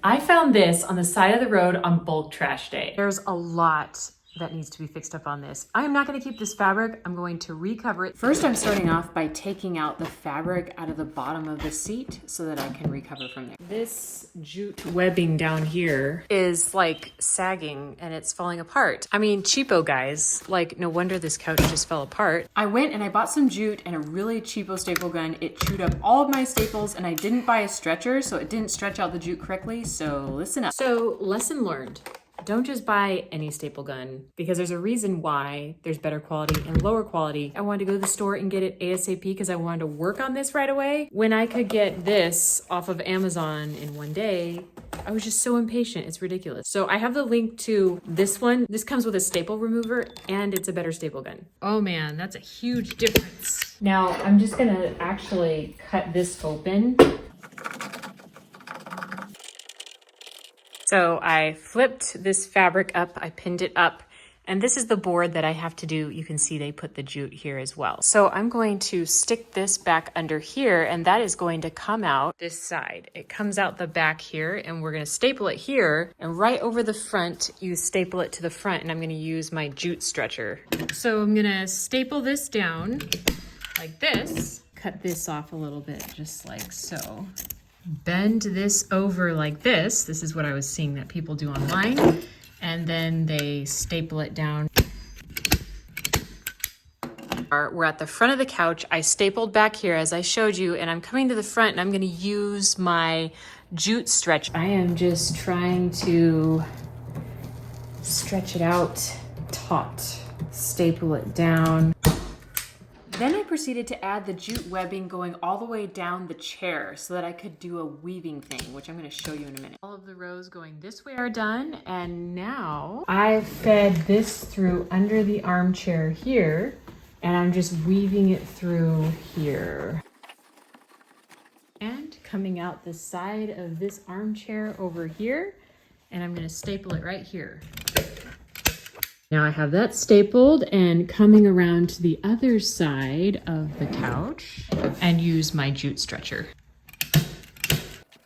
I found this on the side of the road on bulk trash day. There's a lot that needs to be fixed up on this. I'm not going to keep this fabric. I'm going to recover it. First, I'm starting off by taking out the fabric out of the bottom of the seat so that I can recover from there. This jute webbing down here is like sagging and it's falling apart. I mean, cheapo guys, like no wonder this couch just fell apart. I went and I bought some jute and a really cheapo staple gun. It chewed up all of my staples and I didn't buy a stretcher, so it didn't stretch out the jute correctly. So listen up. So lesson learned. Don't just buy any staple gun because there's a reason why there's better quality and lower quality. I wanted to go to the store and get it ASAP because I wanted to work on this right away. When I could get this off of Amazon in one day, I was just so impatient. It's ridiculous. So I have the link to this one. This comes with a staple remover and it's a better staple gun. Oh man, that's a huge difference. Now I'm just gonna actually cut this open. So I flipped this fabric up, I pinned it up, and this is the board that I have to do. You can see they put the jute here as well. So I'm going to stick this back under here, and that is going to come out this side. It comes out the back here, and we're gonna staple it here, and right over the front, you staple it to the front, and I'm gonna use my jute stretcher. So I'm gonna staple this down like this, cut this off a little bit, just like so. Bend this over like this. This is what I was seeing that people do online. And then they staple it down. We're at the front of the couch. I stapled back here as I showed you, and I'm coming to the front and I'm gonna use my jute stretch. I am just trying to stretch it out taut. Staple it down. Then I proceeded to add the jute webbing going all the way down the chair so that I could do a weaving thing, which I'm going to show you in a minute. All of the rows going this way are done, and now I've fed this through under the armchair here, and I'm just weaving it through here. And coming out the side of this armchair over here, and I'm going to staple it right here. Now I have that stapled and coming around to the other side of the couch and use my jute stretcher.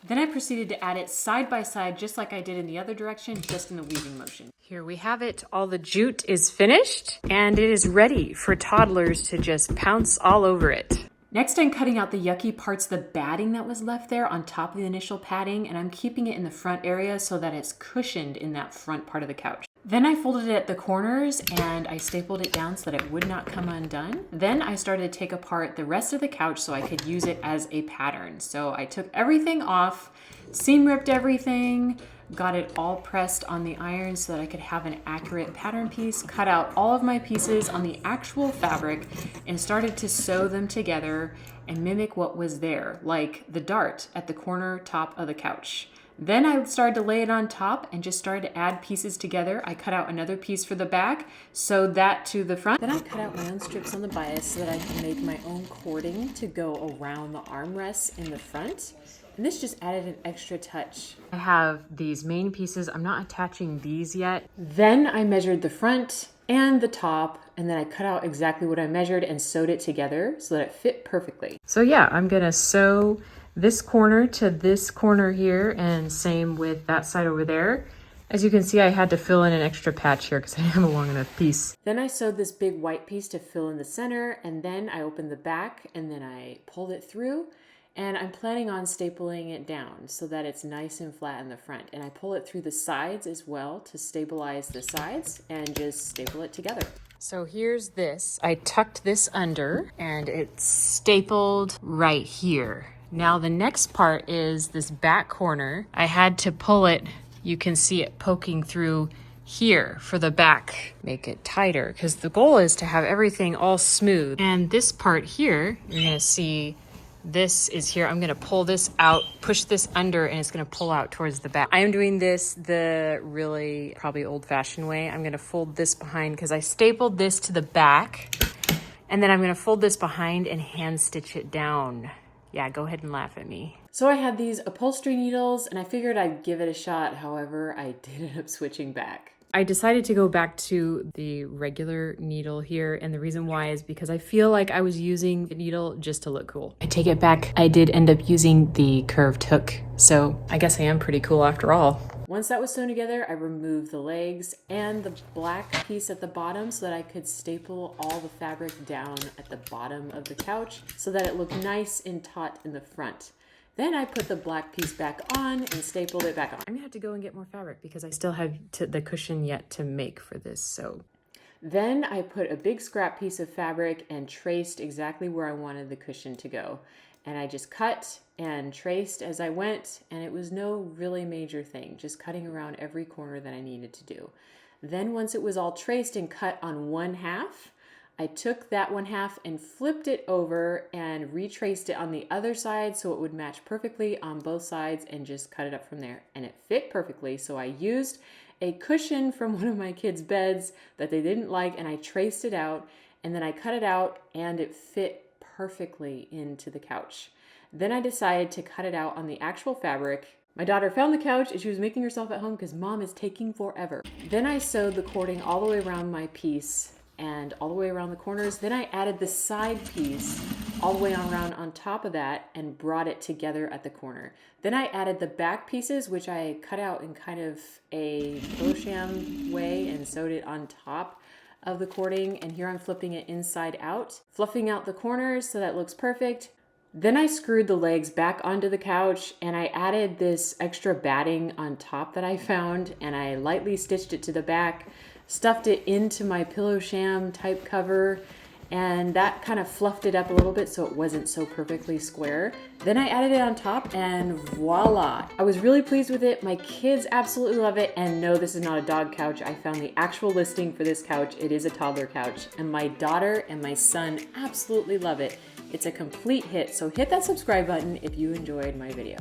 Then I proceeded to add it side by side just like I did in the other direction, just in the weaving motion. Here we have it. All the jute is finished and it is ready for toddlers to just pounce all over it. Next, I'm cutting out the yucky parts, the batting that was left there on top of the initial padding, and I'm keeping it in the front area so that it's cushioned in that front part of the couch. Then I folded it at the corners and I stapled it down so that it would not come undone. Then I started to take apart the rest of the couch so I could use it as a pattern. So I took everything off, seam ripped everything, got it all pressed on the iron so that I could have an accurate pattern piece, cut out all of my pieces on the actual fabric and started to sew them together and mimic what was there, like the dart at the corner top of the couch. Then I started to lay it on top and just started to add pieces together. I cut out another piece for the back, sewed that to the front. Then I cut out my own strips on the bias so that I can make my own cording to go around the armrests in the front. And this just added an extra touch. I have these main pieces. I'm not attaching these yet. Then I measured the front and the top, and then I cut out exactly what I measured and sewed it together so that it fit perfectly. So yeah, I'm gonna sew this corner to this corner here, and same with that side over there. As you can see, I had to fill in an extra patch here because I didn't have a long enough piece. Then I sewed this big white piece to fill in the center, and then I opened the back and then I pulled it through, and I'm planning on stapling it down so that it's nice and flat in the front. And I pull it through the sides as well to stabilize the sides and just staple it together. So here's this. I tucked this under and it's stapled right here. Now the next part is this back corner. I had to pull it, you can see it poking through here for the back. Make it tighter because the goal is to have everything all smooth. And this part here, you're gonna see this is here. I'm gonna pull this out, push this under, and it's gonna pull out towards the back. I am doing this the really probably old-fashioned way. I'm gonna fold this behind because I stapled this to the back, and then I'm gonna fold this behind and hand stitch it down. Yeah, go ahead and laugh at me. So I had these upholstery needles and I figured I'd give it a shot. However, I did end up switching back. I decided to go back to the regular needle here, and the reason why is because I feel like I was using the needle just to look cool. I take it back, I did end up using the curved hook, so I guess I am pretty cool after all. Once that was sewn together, I removed the legs and the black piece at the bottom so that I could staple all the fabric down at the bottom of the couch so that it looked nice and taut in the front. Then I put the black piece back on and stapled it back on. I'm gonna have to go and get more fabric because I still have the cushion yet to make for this sew. Then I put a big scrap piece of fabric and traced exactly where I wanted the cushion to go. And I just cut and traced as I went, and it was no really major thing, just cutting around every corner that I needed to do. Then once it was all traced and cut on one half, I took that one half and flipped it over and retraced it on the other side so it would match perfectly on both sides and just cut it up from there. And it fit perfectly, so I used a cushion from one of my kids' beds that they didn't like, and I traced it out, and then I cut it out and it fit perfectly into the couch. Then I decided to cut it out on the actual fabric. My daughter found the couch and she was making herself at home because mom is taking forever. Then I sewed the cording all the way around my piece and all the way around the corners. Then I added the side piece all the way around on top of that and brought it together at the corner. Then I added the back pieces, which I cut out in kind of a crochet way and sewed it on top of the cording. And here I'm flipping it inside out, fluffing out the corners so that looks perfect. Then I screwed the legs back onto the couch and I added this extra batting on top that I found, and I lightly stitched it to the back, stuffed it into my pillow sham type cover, and that kind of fluffed it up a little bit so it wasn't so perfectly square. Then I added it on top and voila! I was really pleased with it. My kids absolutely love it, and no, this is not a dog couch. I found the actual listing for this couch. It is a toddler couch, and my daughter and my son absolutely love it. It's a complete hit, so hit that subscribe button if you enjoyed my video.